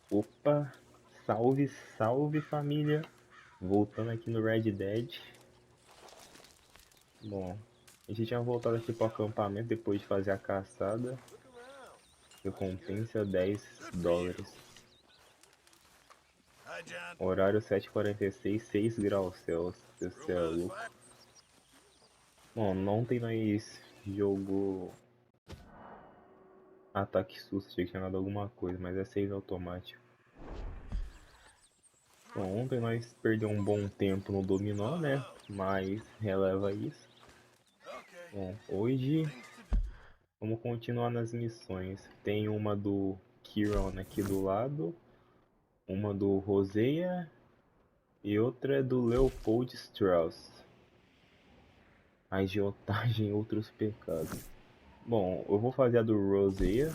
Opa, salve, salve família. Voltando aqui no Red Dead. Bom, a gente tinha voltado aqui pro acampamento depois de fazer a caçada. Recompensa $10. Horário 7h46, 6 graus Celsius. Você é louco. Bom, ontem nós jogou ataque susto, tinha que chamado alguma coisa, mas é save automático. Bom, ontem nós perdemos um bom tempo no dominó, né? Mas releva isso. Bom, hoje vamos continuar nas missões. Tem uma do Kiron aqui do lado, uma do Roseia e outra é do Leopold Strauss. Agiotagem e outros pecados. Bom, eu vou fazer a do Roseia.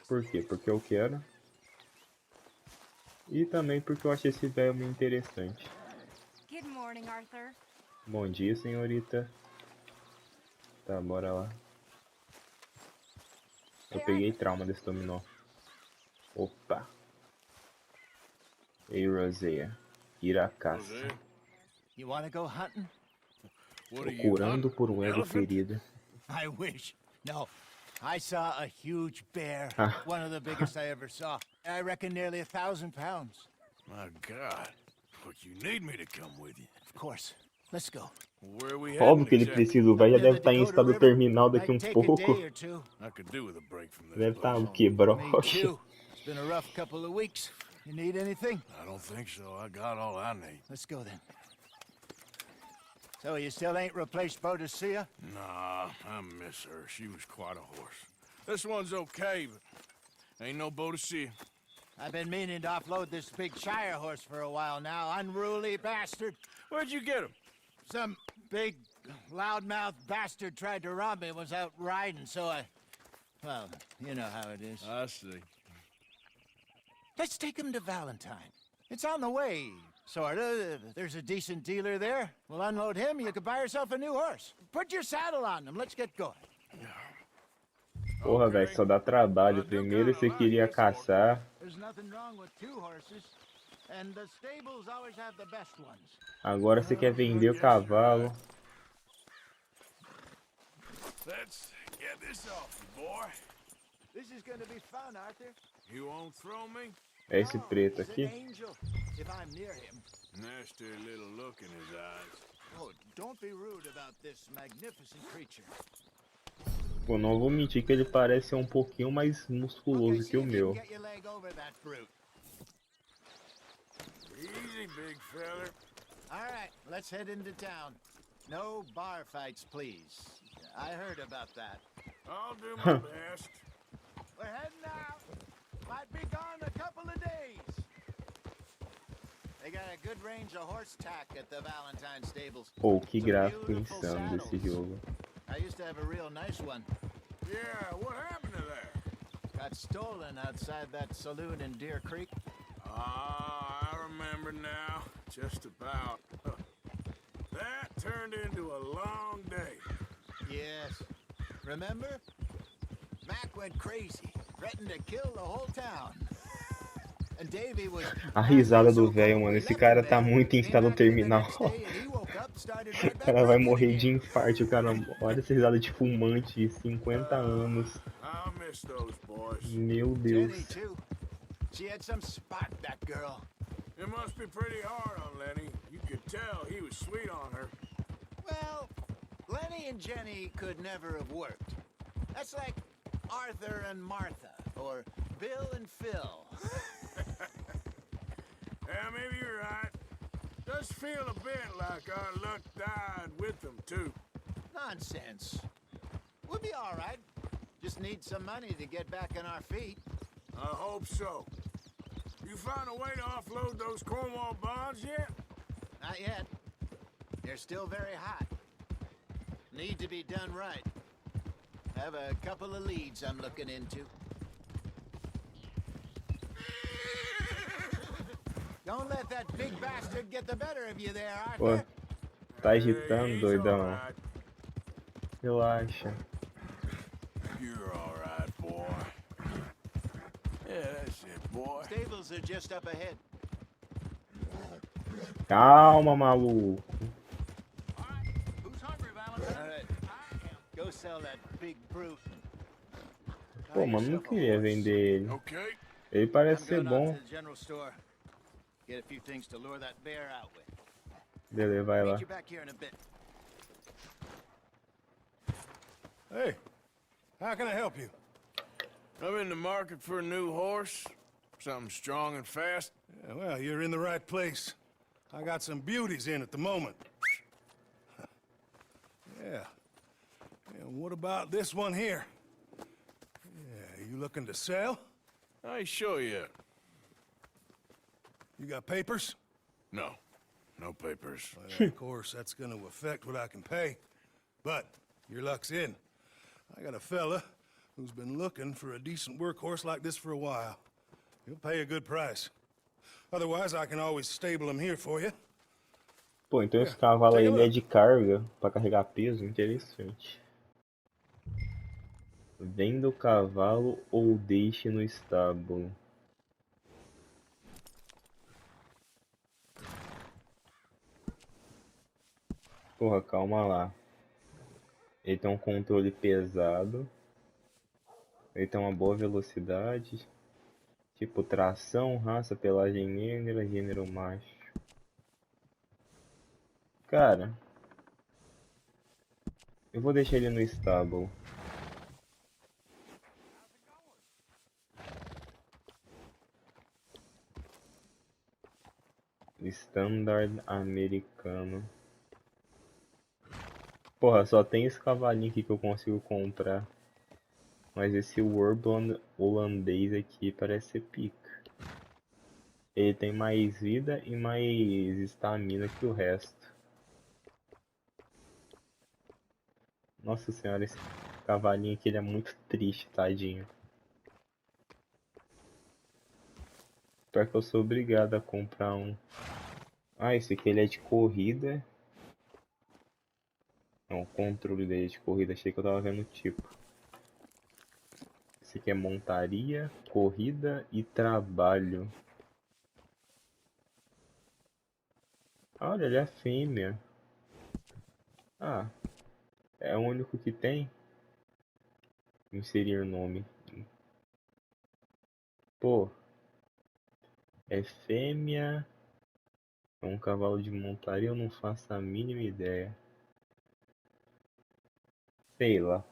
Por quê? Porque eu quero. E também porque eu achei esse velho meio interessante. Good morning, Arthur. Bom dia, senhorita. Tá, bora lá. Eu peguei trauma desse dominó. Opa. Ei, Roseia. Ir à caça. You wanna go hunting? Procurando por um ego ferido. I wish. No. I saw a huge bear. Ah. One of the biggest I ever saw. I reckon nearly 1,000 pounds. My God. But you need me to come with you. Of course. Let's go. Where are we Óbvio heading que ele exactly? precisa. O velho já Near deve the estar em Dakota estado River. terminal daqui Might um take a pouco. day or two. I could do with a break from this Deve estar bush. o quê? Me Broche? too. It's been a rough couple of weeks. You need anything? I don't think so. I got all I need. Let's go then. So you still ain't replaced Boadicea? Nah, I miss her. She was quite a horse. This one's okay, but ain't no Boadicea. I've been meaning to offload this big Shire horse for a while now. Unruly bastard. Where'd you get him? Some big, loudmouth bastard tried to rob me and was out riding, so well, you know how it is. I see. Let's take him to Valentine. It's on the way, sorta. There's a decent dealer there. We'll unload him, you could buy yourself a new horse. Put your saddle on him, let's get going. Porra, velho, só dá trabalho. Primeiro você queria caçar. There's nothing wrong with two horses, and the stables always have the best ones. Agora você quer vender o cavalo. Let's get this off you, boy. This is gonna be fun, Arthur. You won't throw me? É esse preto He's an aqui. angel, if I'm near him. Nasty little look in his eyes. Oh, don't be rude about this magnificent creature. Pô, não vou mentir que ele parece ser um pouquinho mais musculoso que o meu. Get your leg over that brute. Easy, big feller. All right, let's head into town. No bar fights, please. I heard about that. I'll do my best. We're heading out. Might be gone a couple of days. They got a good range of horse tack at the Valentine stables. Pô, que Some gráfico beautiful insano desse saddles. jogo. I used to have a real nice one. Yeah, what happened to that? Got stolen outside that saloon in Deer Creek. Ah, I remember now. Just about. That turned into a long day. Yes. Remember? Mac went crazy, threatened to kill the whole town. And Davey was A risada do velho, mano. Esse cara tá muito em estado terminal. O cara vai morrer de infarto. O cara, olha essa risada de fumante de 50 anos. I'll miss those boys. Meu Jenny Deus. too. She had some spot, that girl. It must be pretty hard on Lenny. You could tell he was sweet on her. Well, Lenny and Jenny could never have worked. That's like Arthur and Martha, or Bill and Phil. Yeah, maybe you're right. Does feel a bit like our luck died with them, too. Nonsense. We'll be all right. Just need some money to get back on our feet. I hope so. You find a way to offload those Cornwall bonds yet? Not yet. They're still very hot. Need to be done right. Have a couple of leads I'm looking into. Don't let that big bastard get the better of you there, Pô, Arthur. tá agitando, He's doidão. all right. Relaxa. You're all right, boy. Yeah, that's That's it, boy. Stables are just up ahead. Calma, maluco. Who's hungry, Valentine? All right. Go sell that big brute. Pô, mano, não queria vender ele. Okay. Ele parece I'm ser going out bom. to the general store. Get a few things to lure that bear out with. Beleza, vai lá. Meet you back here in a bit. Hey, how can I help you? I'm in the market for a new horse. Something strong and fast. Yeah, well, you're in the right place. I got some beauties in at the moment. Yeah. And what about this one here? Yeah, you looking to sell? I ain't sure yet. You got papers? No. No papers. Well, of course, that's gonna affect what I can pay. But your luck's in. I got a fella who's been looking for a decent workhorse like this for a while. He'll pay a good price. Otherwise, I can always stable him here for you. Pô, então esse cavalo aí ele é de carga pra carregar peso, interessante. Venda o cavalo ou deixe no estábulo. Porra, calma lá. Ele tem um controle pesado. Ele tem uma boa velocidade. Tipo tração, raça, pelagem negra, gênero macho. Cara, eu vou deixar ele no estábulo. Standard americano. Porra, só tem esse cavalinho aqui que eu consigo comprar. Mas esse Urban holandês aqui parece ser pica. Ele tem mais vida e mais estamina que o resto. Nossa senhora, esse cavalinho aqui ele é muito triste, tadinho. Pior que eu sou obrigado a comprar um. Ah, esse aqui ele é de corrida. Não, o controle dele é de corrida, achei que eu tava vendo o tipo. Esse aqui é montaria, corrida e trabalho. Olha, ele é fêmea. Ah, é o único que tem. Inserir nome. Pô, é fêmea. É um cavalo de montaria, eu não faço a mínima ideia. Sei lá.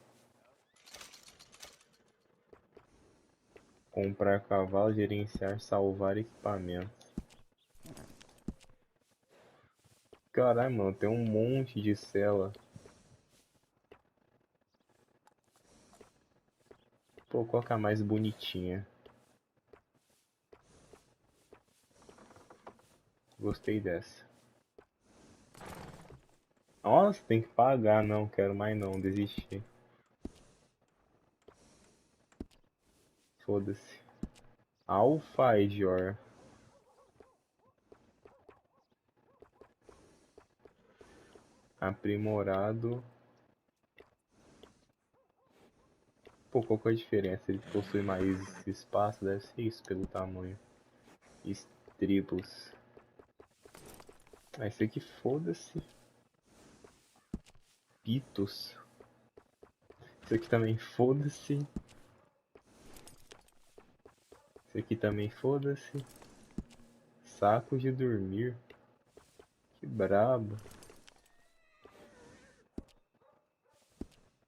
Comprar cavalo, gerenciar, salvar equipamentos. Caralho, mano, tem um monte de cela. Pô, qual que é a mais bonitinha? Gostei dessa. Nossa, tem que pagar, não, quero mais não, desisti. Foda-se. Alfajor. Aprimorado. Pô, qual que é a diferença? Ele possui mais espaço, deve ser isso pelo tamanho. Estribos. Ah, esse aqui foda-se. Pitos. Isso aqui também foda-se. Esse aqui também foda-se. Saco de dormir. Que brabo.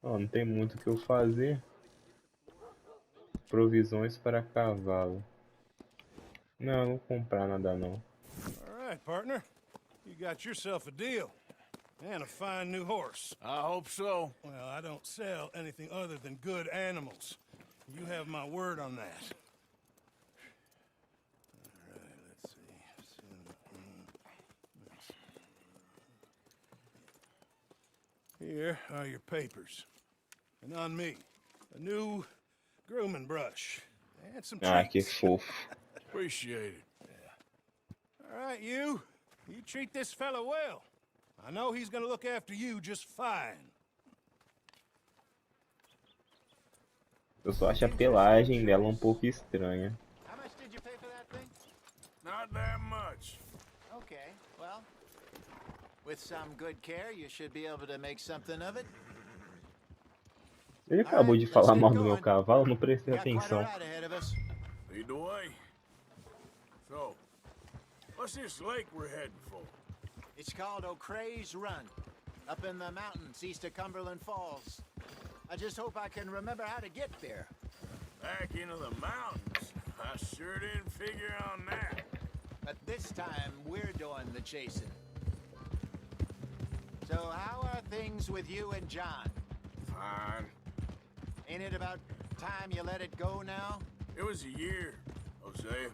Ó, não tem muito o que eu fazer. Provisões para cavalo. Não, eu não vou comprar nada não. All right, partner. You got yourself a deal. And a fine new horse. I hope so. Well, I don't sell anything other than good animals. You have my word on that. All right, let's see. Here are your papers. And on me, a new grooming brush. And some Ah, que treats. fofo. Appreciate it. All right, you treat this fella well. I know he's gonna look after you just fine. Eu só acho a pelagem dela um pouco estranha. How much With some good care, you should be able to make something of it. Ele acabou de falar mal do meu cavalo, não prestei Got quite a atenção. ride ahead of us. Lead the way. So, what's this lake we're heading for? It's called O'Creagh's Run, up in the mountains east of Cumberland Falls. I just hope I can remember how to get there. Back into the mountains? I sure didn't figure on that. But this time, we're doing the chasing. So how are things with you and John? Fine. Ain't it about time you let it go now? It was a year, Hosea.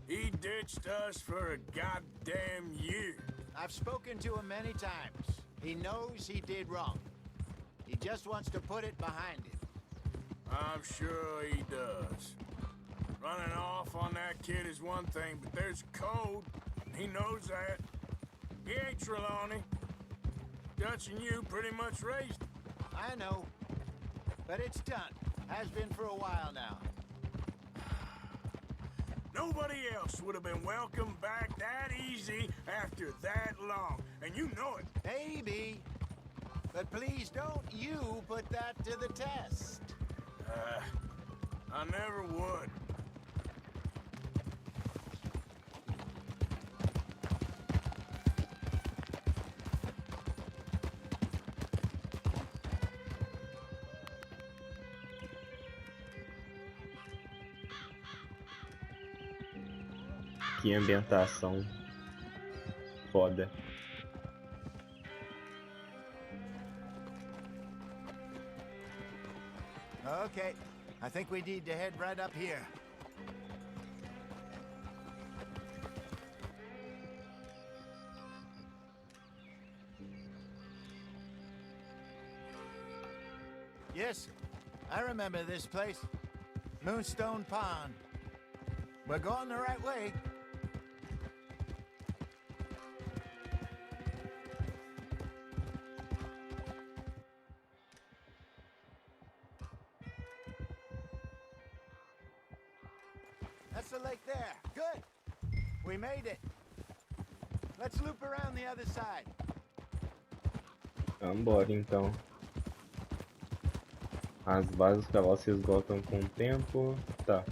He ditched us for a goddamn year. I've spoken to him many times. He knows he did wrong. He just wants to put it behind him. I'm sure he does. Running off on that kid is one thing, but there's code. He knows that. He ain't Trelawney. Dutch and you pretty much raised him. I know. But it's done. Has been for a while now. Nobody else would have been welcomed back that easy after that long. And you know it. Maybe. But please don't you put that to the test. I never would. Que ambientação foda. Okay. I think we need to head right up here. Yes, I remember this place. Moonstone Pond. We're going the right way. That's the lake there. Good. We made it. Let's loop around the other side. Vambora então. As bases dos cavalos se esgotam com o tempo. Tá.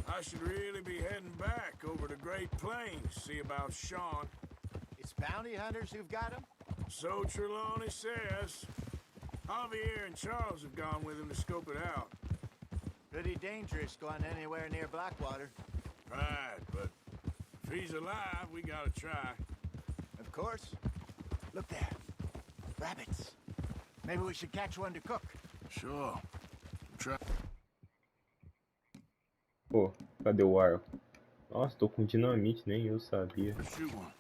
I should really be heading back over to Great Plains, see about Sean. It's bounty hunters who've got him? So Trelawney says. Javier and Charles have gone with him to scope it out. Pretty dangerous going anywhere near Blackwater. Right, but if he's alive, we gotta try. Of course. Look there. Rabbits. Maybe we should catch one to cook. Sure. Try. Pô, cadê o arco? Nossa, tô com dinamite, nem eu sabia. Shoot one.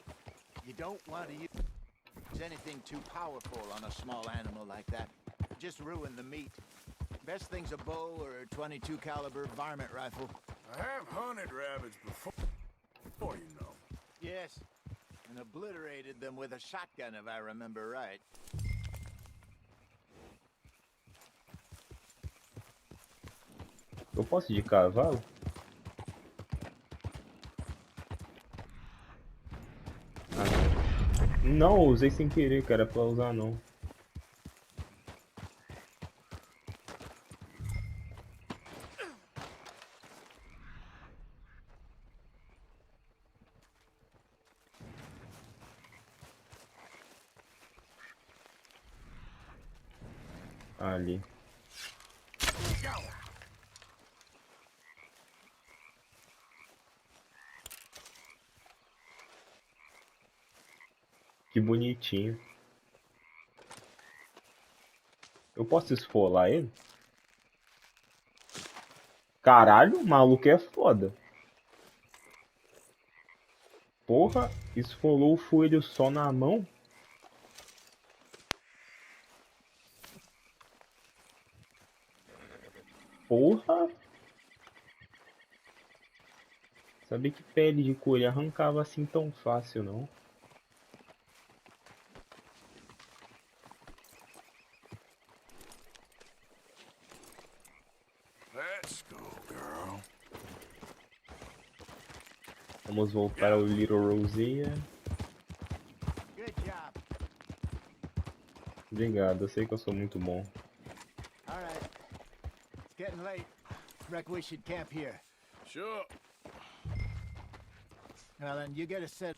You don't want to use anything too powerful on a small animal like that. Just ruin the meat. Best thing's a bow or a 22 caliber varmint rifle. I have hunted rabbits before, you know. Yes, and obliterated them with a shotgun if I remember right. Eu posso ir de cavalo? Ah, não, eu usei sem querer, cara, era pra usar não. Ali. Que bonitinho. Eu posso esfolar ele? Caralho, o maluco é foda. Porra, esfolou o coelho só na mão? Porra! Sabia que pele de coelho arrancava assim tão fácil, não? Let's go, girl. Vamos voltar ao Little Rosia. Good job. Obrigado, eu sei que eu sou muito bom. All right. It's getting late. Reckon we should camp here. Sure. Well, then you get a set.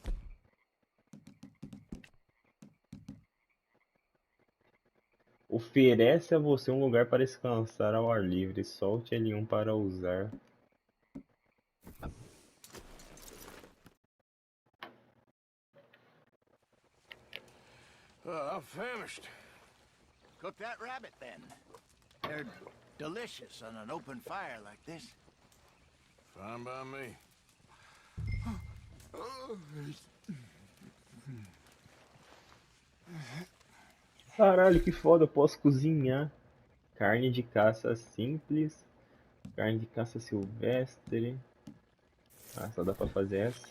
Oferece a você um lugar para descansar ao ar livre. Solte L1 para usar. I'm famished. Cook that rabbit then. They're delicious on an open fire like this. Fine by me. Caralho, que foda, eu posso cozinhar. Carne de caça simples. Carne de caça silvestre. Ah, só dá pra fazer essa.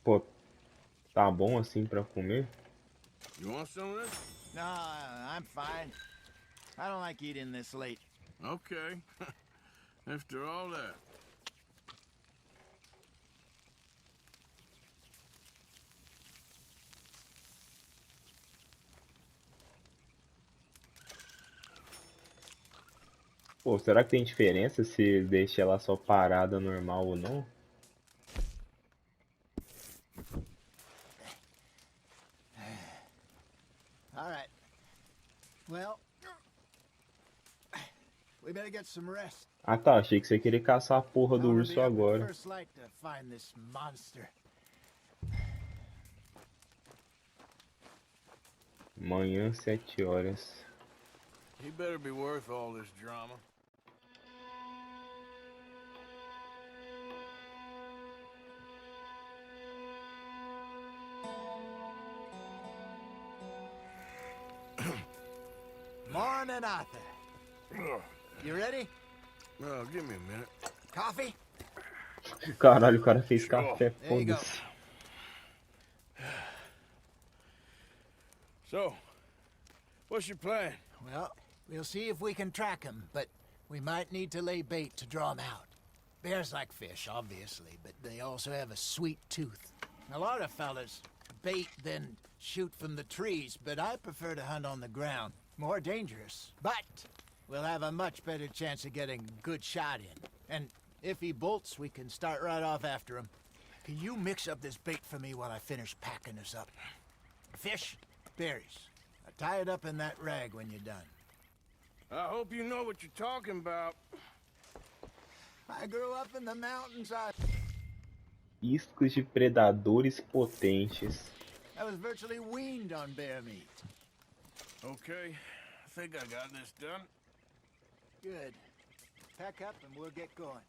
Pô, tá bom assim pra comer? You want some of this? No, I'm fine. I don't like eating this late. Okay. After all that. Pô, será que tem diferença se deixa ela só parada normal ou não? All right. Well, we better get some rest. Ah tá, achei que você queria caçar a porra do I'm gonna urso be up at agora. first light to find this monster. Manhã, 7 horas. He better be worth all this drama. Morning, Arthur. You ready? Well, give me a minute. Coffee? Caralho, o cara fez Sure. café, There you go. foda-se. So, what's your plan? Well, we'll see if we can track him, but we might need to lay bait to draw him out. Bears like fish, obviously, but they also have a sweet tooth. A lot of fellas bait, then shoot from the trees, but I prefer to hunt on the ground. More dangerous, but we'll have a much better chance of getting a good shot in. And if he bolts, we can start right off after him. Can you mix up this bait for me while I finish packing this up? Fish, berries. Tie it up in that rag when you're done. I hope you know what you're talking about. I grew up in the mountains. Iscos de predadores potentes. I was virtually weaned on bear meat. Okay, I think I got this done. Good. Pack up and we'll get going.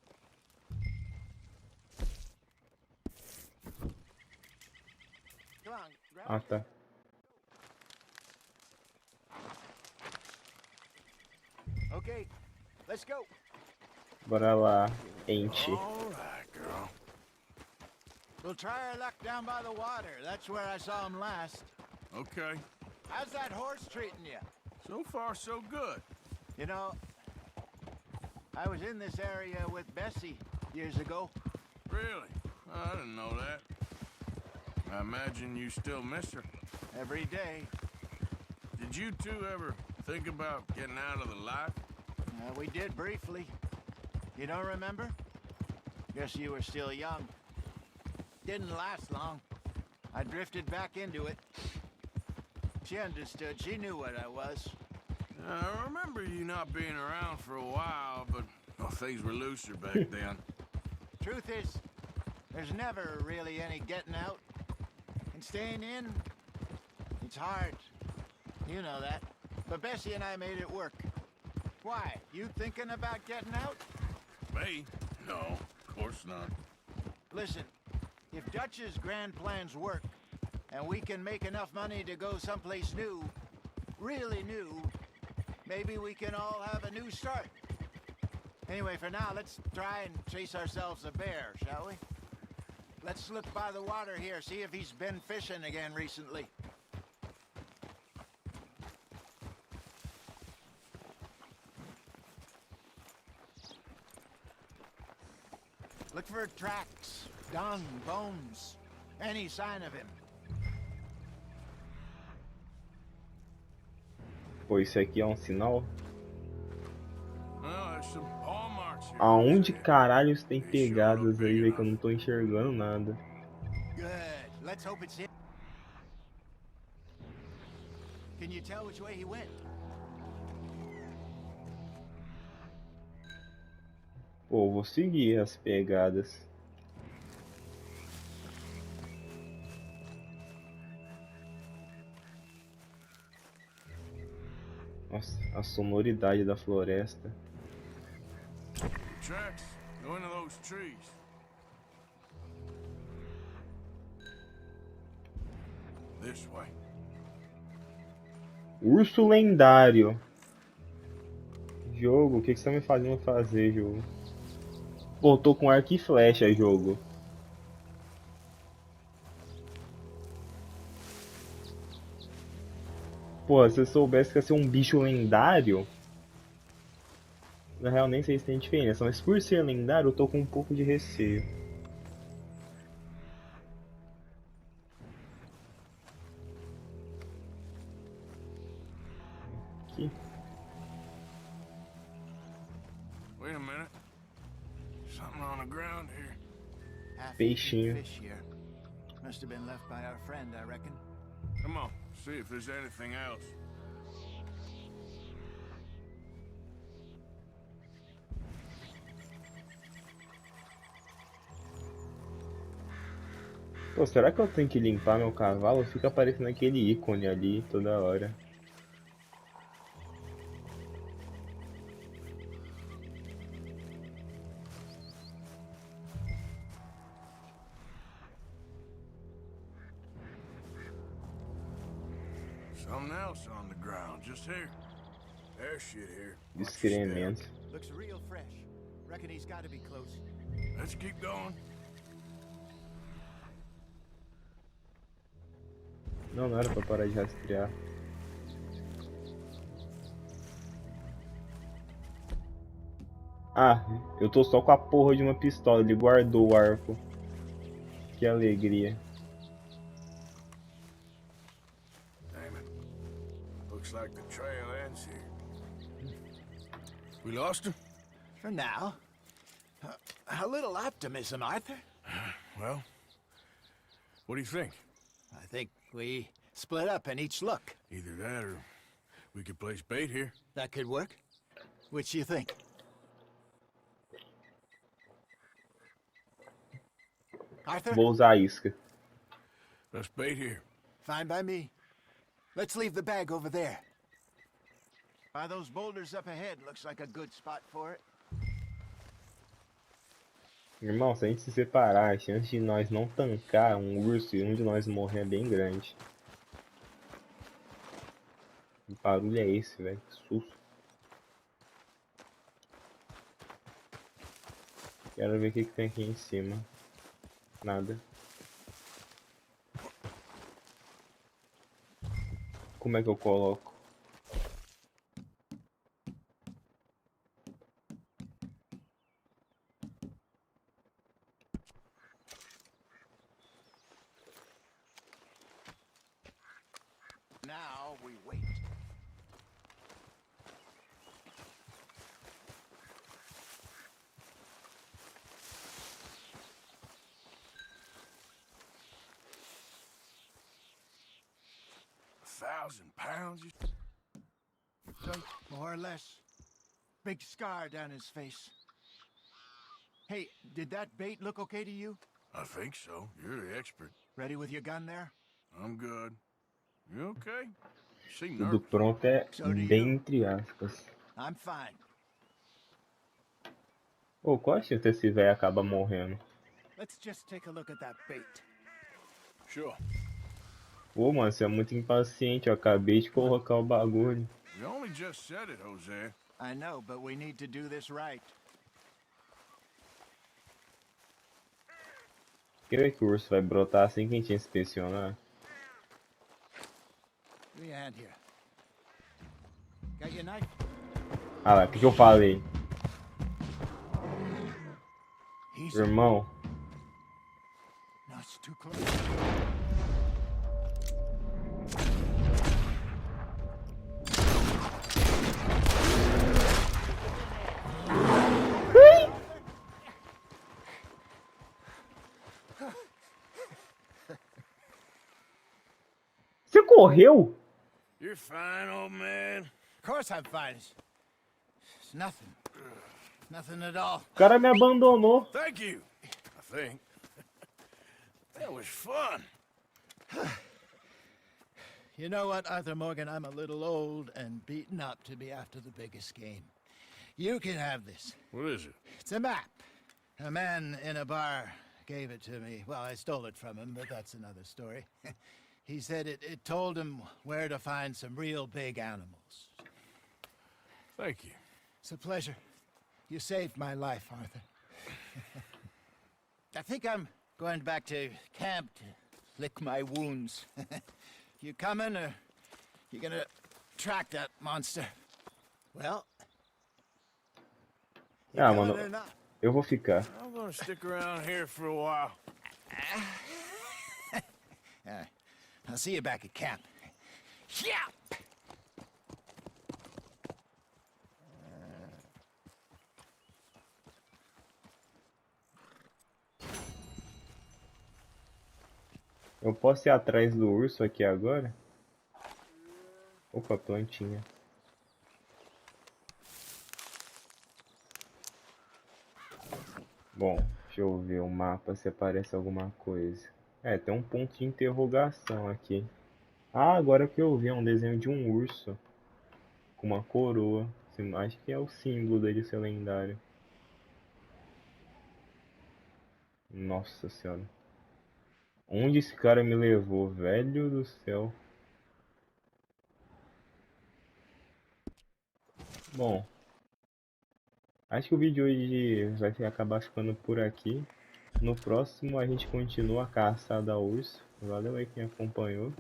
Come on, grab Ah tá. Okay, let's go. Bora lá, ente. All right, girl. We'll try our luck down by the water. That's where I saw him last. Okay. How's that horse treating you? So far, so good. You know, I was in this area with Bessie years ago. Really? I didn't know that. I imagine you still miss her. Every day. Did you two ever think about getting out of the life? We did briefly. You don't remember? Guess you were still young. Didn't last long. I drifted back into it. She understood. She knew what I was. I remember you not being around for a while, but well, things were looser back then. Truth is, there's never really any getting out. And staying in, it's hard. You know that. But Bessie and I made it work. Why? You thinking about getting out? Me? No, of course not. Listen, if Dutch's grand plans work, and we can make enough money to go someplace new, really new, maybe we can all have a new start. Anyway, for now, let's try and chase ourselves a bear, shall we? Let's look by the water here, see if he's been fishing again recently. Look for tracks, dung, bones, any sign of him. Pô, isso aqui é um sinal? Well, there's some paw marks here. Aonde Jose. caralho tem They sure look pegadas aí, big velho, que eu enough. não tô enxergando nada. Good. Let's hope it's him. Can you tell which way he went? Pô, vou seguir as pegadas. Nossa, a sonoridade da floresta. The tracks go into those trees. This way. Urso lendário. Jogo, o que você tá me fazendo fazer, jogo? Pô, tô com arco e flecha, jogo. Pô, se eu soubesse que ia ser um bicho lendário... Na real, nem sei se tem diferença, mas por ser lendário, eu tô com um pouco de receio. Aqui. Wait a minute. Something on the ground here. Peixinho. Fish here. Must have been left by our friend, I reckon. Come on, see if there's anything else. Pô, será que eu tenho que limpar meu cavalo? Fica aparecendo aquele ícone ali toda hora. Something else on the ground, just here. There's shit here. Watch your Excremento. Looks real fresh. Reckon he's got to be close. step. Let's keep going. Não, não era pra parar de rastrear. Ah, eu tô só com a porra de uma pistola. Ele guardou o arco. Que alegria. Damn it. Looks like the trail ends here. We lost him? For now. A little optimism, Arthur. Well, what do you think? I think we split up and each look. Either that or we could place bait here. That could work. Which you think? Arthur? Vou usar a isca. Let's bait here. Fine by me. Let's leave the bag over there. By those boulders up ahead, looks like a good spot for it. Irmão, se a gente se separar, a chance de nós não tancar um urso e um de nós morrer é bem grande. Que barulho é esse, velho? Que susto. Quero ver o que tem aqui em cima. Nada. Como é que eu coloco? Now we wait. £1,000, you think? More or less. Big scar down his face. Hey, did that bait look okay to you? I think so. You're the expert. Ready with your gun there? I'm good. You okay? You seem Tudo nervous. pronto é bem entre aspas. I'm fine. Ô, qual a chance desse velho acaba morrendo? Let's just take a look at that bait. Sure. Pô, mano, você é muito impaciente. Eu acabei de colocar o bagulho. You only just said it, Jose. I know, but we need to do this right. Creio que o urso vai brotar assim que a gente inspecionar. Give me a hand here. Got your knife? Ah lá, o que eu falei? Easy. Irmão, No, it's too close. você correu? You're fine, old man. Of course I'm fine. It's nothing. Nothing at all. O cara me abandonou. Thank you, I think. That was fun. You know what, Arthur Morgan? I'm a little old and beaten up to be after the biggest game. You can have this. What is it? It's a map. A man in a bar gave it to me. Well, I stole it from him, but that's another story. He said it told him where to find some real big animals. Thank you. It's a pleasure. You saved my life, Arthur. I think I'm going back to camp to lick my wounds. You coming, or you gonna track that monster? Well, you Ah, coming mano, or not? eu vou ficar. I'm gonna stick around here for a while. All right. I'll see you back at camp. Yeah! Eu posso ir atrás do urso aqui agora? Opa, plantinha. Bom, deixa eu ver o mapa se aparece alguma coisa. É, tem um ponto de interrogação aqui. Ah, agora que eu vi, é um desenho de um urso com uma coroa. Acho que é o símbolo dele ser lendário. Nossa senhora. Onde esse cara me levou, velho do céu? Bom, acho que o vídeo hoje vai acabar ficando por aqui. No próximo a gente continua a caçada ao urso. Valeu aí quem acompanhou.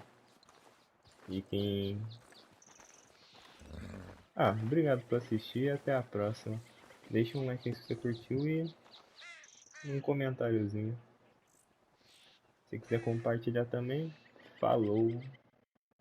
E quem... Ah, obrigado por assistir e até a próxima. Deixa um like aí se você curtiu e um comentáriozinho. Se quiser compartilhar também, falou!